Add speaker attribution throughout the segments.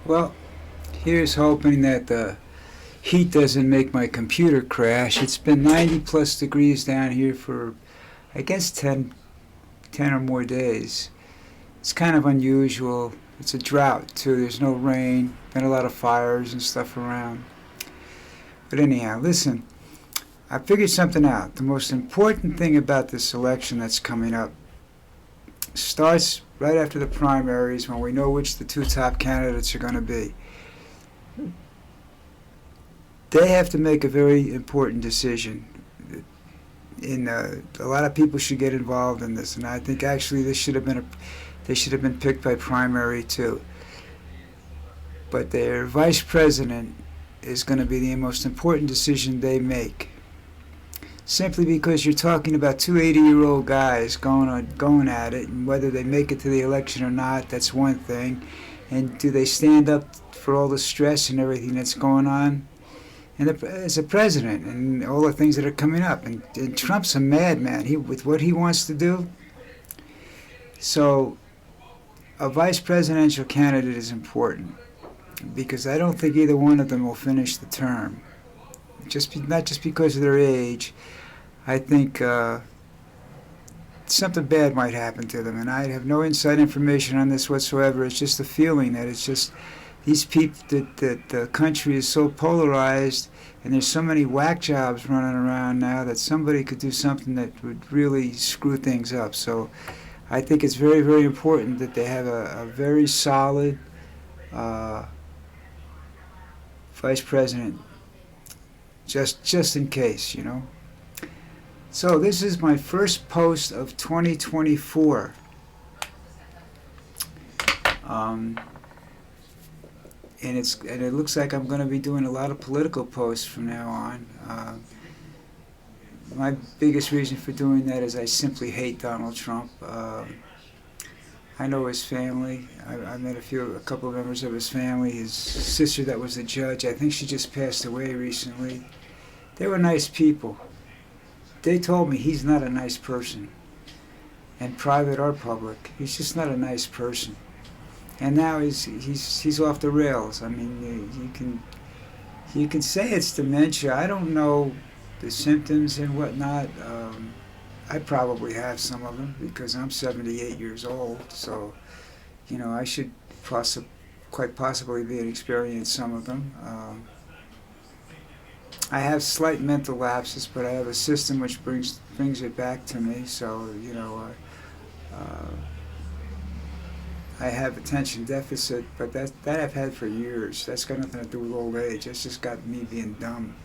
Speaker 1: Well, here's hoping that the heat doesn't make my computer crash. It's been 90 plus degrees down here for, I guess, 10 or more days. It's kind of unusual. It's a drought, too. There's no rain, been a lot of fires and stuff around. But anyhow, listen, I figured something out. The most important thing about this election that's coming up starts right after the primaries when we know which the two top candidates are going to be. They have to make a very important decision. A lot of people should get involved in this, and I think actually they should have been picked by primary too. But their vice president is going to be the most important decision they make. Simply because you're talking about two 80-year-old guys going at it, and whether they make it to the election or not, that's one thing. And do they stand up for all the stress and everything that's going on? And as a president, and all the things that are coming up, and Trump's a madman. With what he wants to do. So, a vice presidential candidate is important because I don't think either one of them will finish the term. Not just because of their age. I think something bad might happen to them, and I have no inside information on this whatsoever. It's just a feeling that it's just these people, that the country is so polarized, and there's so many whack jobs running around now that somebody could do something that would really screw things up. So I think it's very, very important that they have a very solid vice president, just in case, you know. So this is my first post of 2024. And it looks like I'm going to be doing a lot of political posts from now on. My biggest reason for doing that is I simply hate Donald Trump. I know his family. I met a couple of members of his family. His sister that was a judge, I think she just passed away recently. They were nice people. They told me he's not a nice person, in private or public. He's just not a nice person. And now he's off the rails. I mean, you can say it's dementia. I don't know the symptoms and whatnot. I probably have some of them because I'm 78 years old. So, you know, I should quite possibly be experiencing some of them. I have slight mental lapses, but I have a system which brings it back to me. So, you know, I have attention deficit, but that I've had for years. That's got nothing to do with old age. That's just got me being dumb.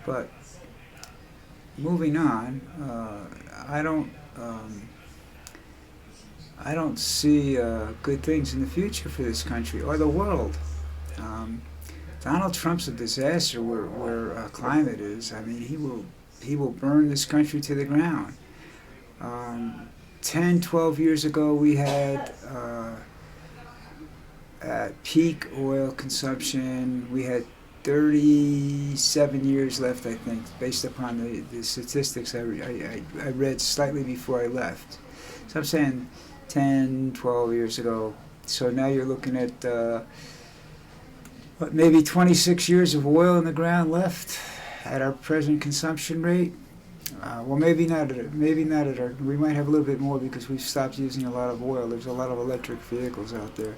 Speaker 1: But moving on, I don't see good things in the future for this country or the world. Donald Trump's a disaster where climate is. I mean, he will burn this country to the ground. 10, 12 years ago, we had at peak oil consumption. We had 37 years left, I think, based upon the statistics I read slightly before I left. So I'm saying 10, 12 years ago. So now you're looking at maybe 26 years of oil in the ground left at our present consumption rate. Well, maybe not at our. We might have a little bit more because we've stopped using a lot of oil. There's a lot of electric vehicles out there.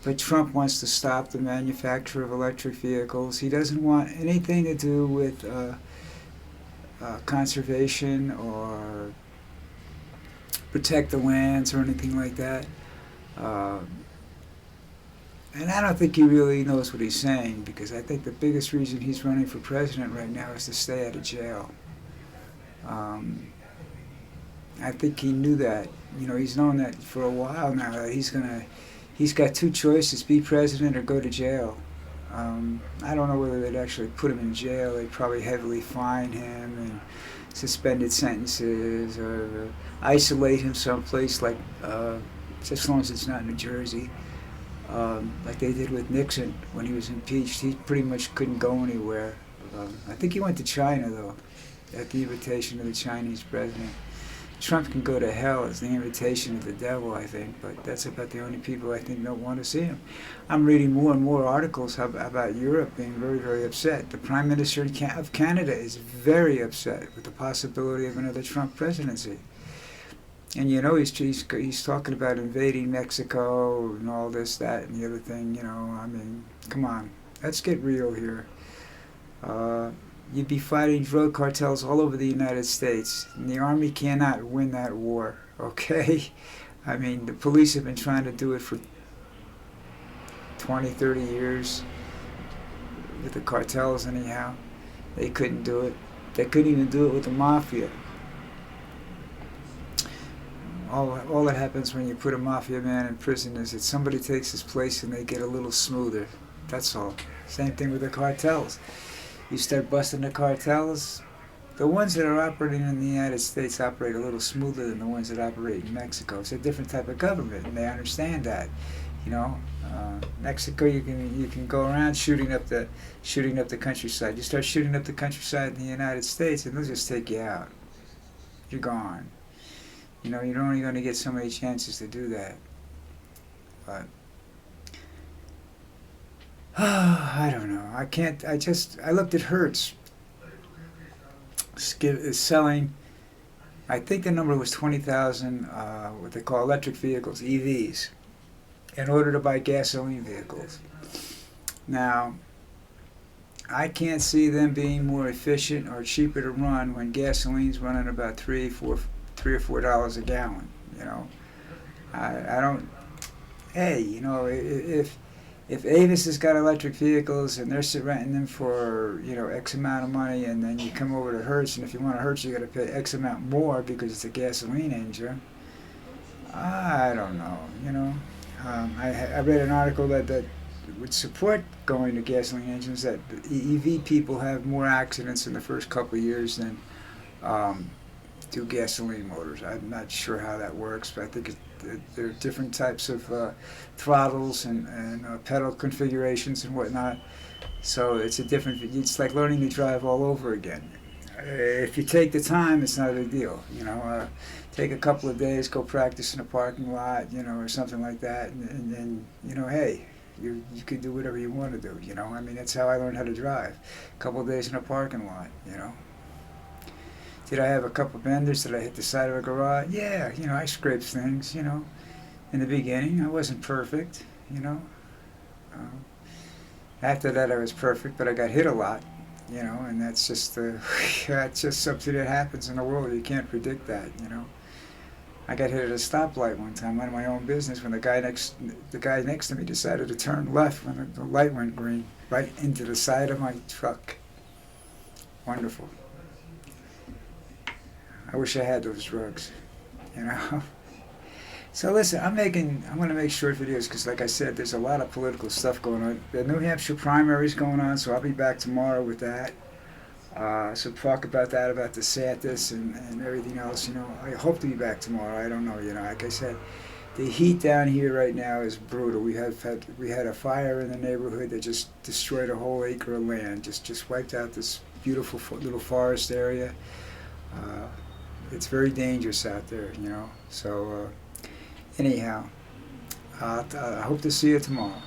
Speaker 1: But Trump wants to stop the manufacture of electric vehicles. He doesn't want anything to do with conservation or protect the lands or anything like that. And I don't think he really knows what he's saying, because I think the biggest reason he's running for president right now is to stay out of jail. I think he knew that. You know, he's known that for a while now, that he's got two choices: be president or go to jail. I don't know whether they'd actually put him in jail. They'd probably heavily fine him and suspended sentences, or isolate him someplace, like just as long as it's not New Jersey. Like they did with Nixon when he was impeached. He pretty much couldn't go anywhere. I think he went to China, though, at the invitation of the Chinese president. Trump can go to hell is the invitation of the devil, I think, but that's about the only people I think don't want to see him. I'm reading more and more articles about Europe being very, very upset. The Prime Minister of Canada is very upset with the possibility of another Trump presidency. And you know, he's talking about invading Mexico and all this, that, and the other thing. You know, I mean, come on, let's get real here. You'd be fighting drug cartels all over the United States, and the Army cannot win that war. Okay, I mean, the police have been trying to do it for 20, 30 years with the cartels. Anyhow, they couldn't do it. They couldn't even do it with the mafia. All that happens when you put a mafia man in prison is that somebody takes his place and they get a little smoother. That's all. Same thing with the cartels. You start busting the cartels, the ones that are operating in the United States operate a little smoother than the ones that operate in Mexico. It's a different type of government, and they understand that. You know, Mexico, you can go around shooting up the countryside. You start shooting up the countryside in the United States, and they'll just take you out. You're gone. You know, you're only going to get so many chances to do that. But I don't know. I looked at Hertz is selling, I think the number was 20,000, what they call electric vehicles, EVs, in order to buy gasoline vehicles. Now, I can't see them being more efficient or cheaper to run when gasoline's running about $3 or $4 a gallon. You know, I don't. Hey, you know, if Avis has got electric vehicles and they're renting them for, you know, X amount of money, and then you come over to Hertz, and if you want a Hertz, you got to pay X amount more because it's a gasoline engine. I don't know. You know, I read an article that would support going to gasoline engines, that EV people have more accidents in the first couple of years than do gasoline motors. I'm not sure how that works, but I think there are different types of throttles and pedal configurations and whatnot. So it's it's like learning to drive all over again. If you take the time, it's not a big deal. You know, take a couple of days, go practice in a parking lot, you know, or something like that, and then, you know, hey, you could do whatever you want to do. You know, I mean, that's how I learned how to drive. A couple of days in a parking lot, you know. Did I have a couple of benders? Did I hit the side of a garage? Yeah, you know, I scraped things, you know. In the beginning, I wasn't perfect, you know. After that, I was perfect, but I got hit a lot, you know, and that's just that's just something that happens in the world. You can't predict that, you know. I got hit at a stoplight one time, mind my own business, when the guy next to me decided to turn left when the light went green, right into the side of my truck. Wonderful. I wish I had those drugs, you know. So listen, I'm going to make short videos because, like I said, there's a lot of political stuff going on. The New Hampshire primary's going on, so I'll be back tomorrow with that. So talk about that, about DeSantis and everything else. You know, I hope to be back tomorrow. I don't know. You know, like I said, the heat down here right now is brutal. We had a fire in the neighborhood that just destroyed a whole acre of land. Just wiped out this beautiful little forest area. It's very dangerous out there, you know. So anyhow, I hope to see you tomorrow.